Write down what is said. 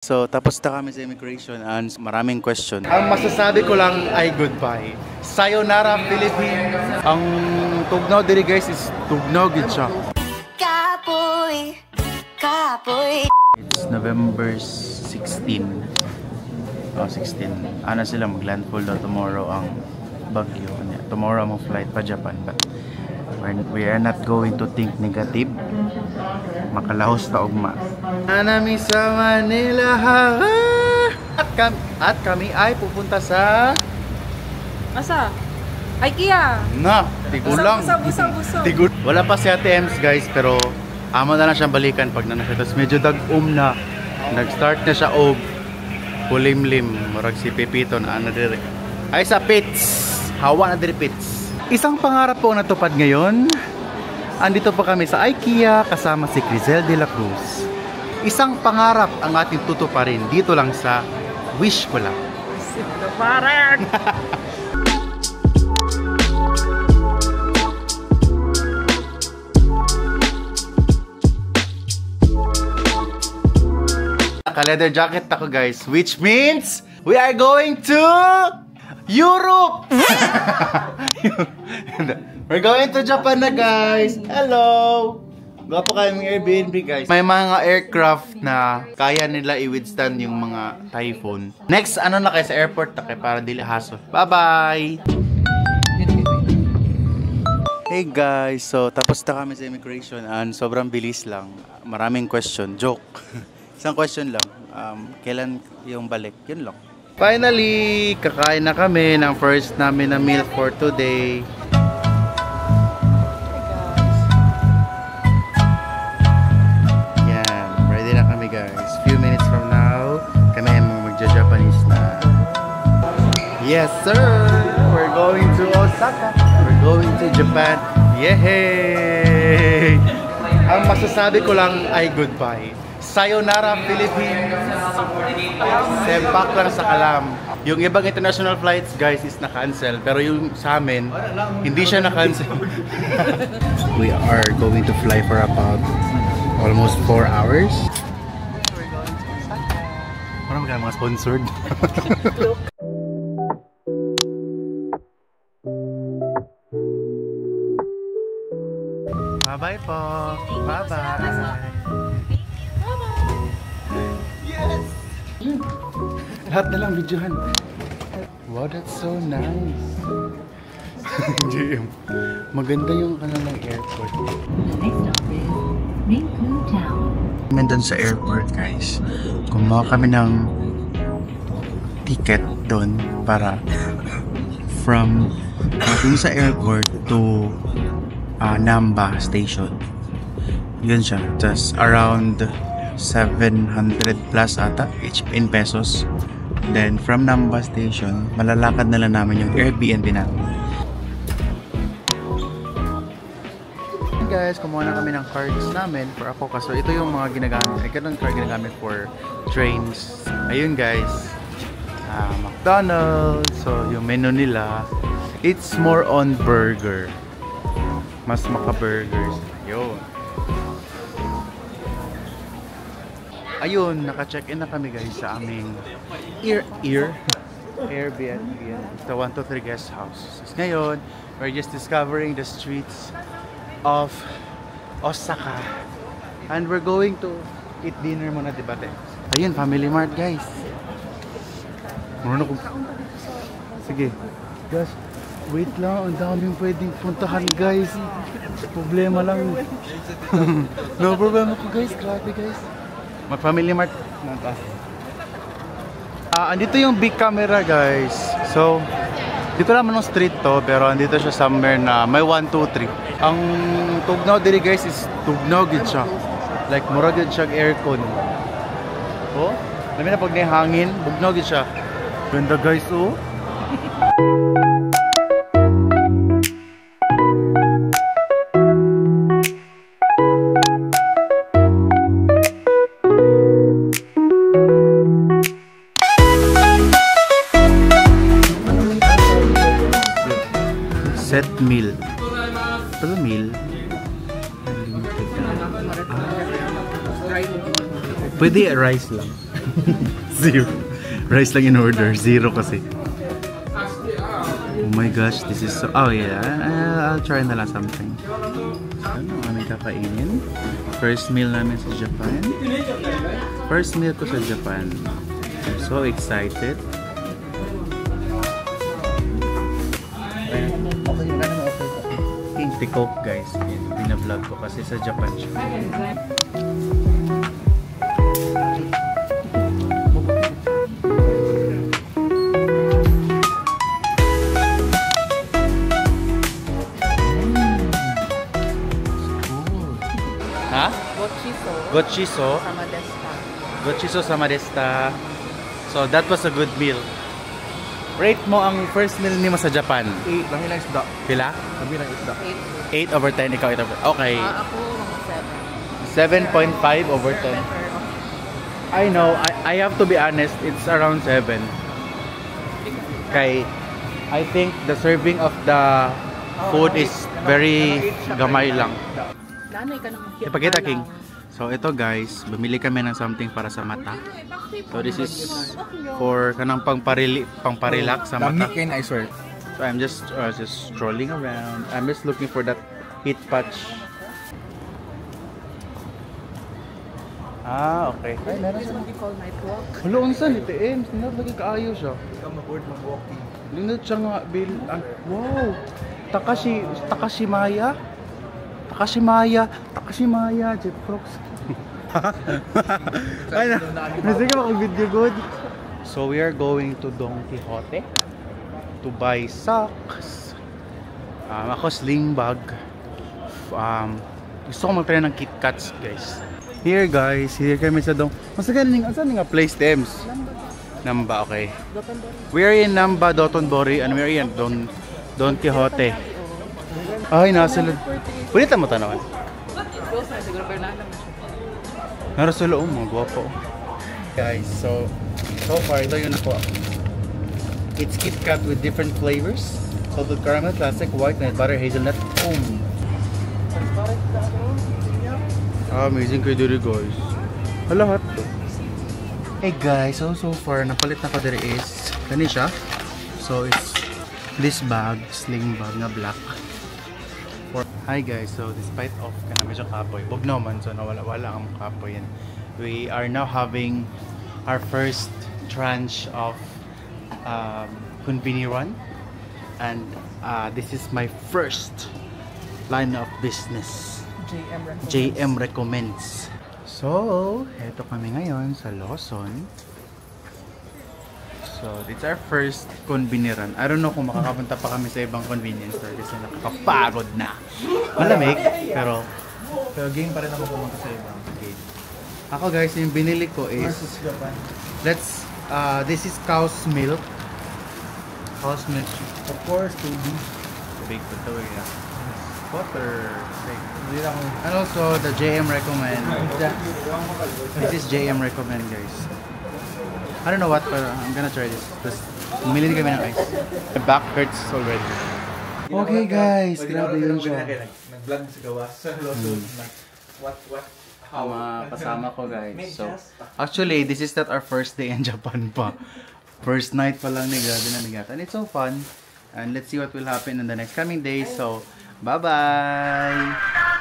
So, tapos na kami sa immigration and maraming question. Ang masasabi ko lang ay goodbye. Sayonara, Philippines! Ang tugnaw diri guys is tugnaw gid siya. Kapoy, kapoy. It's November 16. Oh, 16. Ana sila mag-landfall daw tomorrow ang Baguio. Tomorrow ang flight pa Japan. But we are not going to think negative. Makalahos ta ugma. Anami sa Manila. At kami ay pupunta sa... Asa? IKEA! Na! Tigulang! Busog. Wala pa si Ate Ems guys, pero amo na siyang balikan pag nanasya. Tapos medyo dag-um na. Nag-start na siya og kulimlim. Murag si Pepito na ano diri. Ay sa pits! Hawa na diri pits. Isang pangarap po natupad ngayon. Andito pa kami sa IKEA kasama si Crizel de la Cruz. Isang pangarap ang ating tutuparin dito lang sa Wish Ko Lang. Tutuparin! Naka-leather jacket ako guys, which means we are going to Europe! We're going to Japan na guys! Hello! Gwapo kayong Airbnb guys. May mga aircraft na kaya nila i-withstand yung mga typhoon. Next, ano na kayo sa airport na kayo para dili hassle. Bye-bye! Hey guys, so tapos na kami sa immigration and sobrang bilis lang. Maraming question. Joke. Isang question lang. Kailan yung balik? Yun lang. Finally, kakain na kami ng first namin na meal for today. Yan, ready na kami guys. Few minutes from now, kami ay magja-Japanese na. Yes sir! We're going to Osaka. We're going to Japan. Yay! Ang masasabi ko lang ay goodbye. Sayonara, Philippines! Sempak lang sa kalam. Yung ibang international flights, guys, is na-cancel. Pero yung sa amin, hindi siya na-cancel. We are going to fly for about almost 4 hours. Parang mga sponsored. Bye-bye po! Bye-bye! Yes! Lahat na lang videohan. Wow, that's so nice. JM, maganda yung kanilang airport. The next stop is Mingku Town. Doon sa airport guys. Kumuha kami ng ticket doon para from dun sa airport to Namba station. Yun siya. Just around 700 plus ata in pesos. Then from Namba station, malalakad na lang namin yung Airbnb namin. Guys, kumuha na kami ng cards namin for ako kasi ito yung mga ginagamit. Ganun card ginagamit for trains. Ayun guys. McDonald's. So yung menu nila, it's more on burger. Mas maka-burgers. Ayun. Ayun, naka-check-in na kami guys sa aming Airbnb. The 123 guest house. Ngayon, we're just discovering the streets of Osaka. And we're going to eat dinner muna, diba? Ayun, Family Mart guys. Sige. Guys, wait lang. Ang daming pwedeng puntahan guys. Problema lang. No problema ko guys. Grabe guys. Mag-Family Mart. Andito yung big camera guys. So, dito naman ng street to. Pero andito siya somewhere na may 1, 2, 3. Ang tugnaw diri guys is tugnaw gid siya. Like mura gid siya aircon. Oh, dami na pag may hangin, bugnaw gid siya. Ganda guys oh. Set meal. Ito meal. Pwede rice lang. Zero. Rice lang in order. Zero kasi. Oh my gosh, this is so... Oh yeah, I'll try na lang something. Ano aming kakainin? First meal namin sa Japan. First meal ko sa Japan. I'm so excited. King Coke guys. Bina-vlog ko kasi sa Japan siya. Ha? Gochiso. Gochiso. Sama desta. Gochiso sama desta. So that was a good meal. Rate mo ang first meal ni mo sa Japan. 8 lang yung isda. Pila? Sabi lang isda. 8 over 10. Ikaw 8 over 10. Okay. Ako mga 7.5 over 10. I know. I have to be honest. It's around 7. Kay I think the serving of the food is very gamay lang. Nanay ka nang Ipakita King. So ito guys, bumili kami ng something para sa mata. So this is for kanang pang-relax sa mata. Dami I swear. So I'm just strolling around. I'm just looking for that heat patch. Ah, okay. Ay, meron siya. call night walk. Hello, unsan ito eh. Sinad lagi kaayo siya. Ikaw mag-board mag-walking. Linod siya nga Bill. Wow. Takashimaya. Jet Crooks. Ay na. Sige makag-video good. So we are going to Don Quixote to buy socks. Ako sling bag. Gusto ko mag-try ng KitKats guys. Here guys, here kami sa Don. Masa galing asan nga place Tems? Namba, okay. We are in Namba, Dotonbori, and we are in Don Quixote. Ay, nasa loob. Pwede mo tanawan. Siguro pero lang. Nara sa loob, mga gwapo. Guys, so far, ito yung nakuha. It's KitKat with different flavors. Salted caramel, classic, white, nut butter, hazelnut, amazing kayo dito guys. Lahat to. Hey guys, so far, napalit na ko dito is gani siya. So it's this bag, sling bag na black. Hi guys, so despite of kana medyo kapoy, bugnaw man so wala ang kapoy yan. We are now having our first tranche of Konbini run, and this is my first line of business. JM recommends. So, eto kami ngayon sa Lawson. So, it's our first Konbini run. I don't know kung makakapunta pa kami sa ibang convenience store kasi nakakapagod na. Malamig, pero game pa rin ako pumunta sa ibang game. ako guys, yung binili ko is this is cow's milk. Cow's milk. Of course, to be Big ito yeah. Butter. And ako. also the JM recommend. This is JM recommend guys. I don't know what, but I'm gonna try this. Tapos, umili kami ng ice. My back hurts already. Okay guys, grabe yun siya. Nag-vlog sa gawas sa Lawson. What? Mga kasama ko guys. So, actually, this is not our first day in Japan pa. First night pa lang ni grabe na nigat. And it's so fun. And let's see what will happen in the next coming days. So, bye-bye!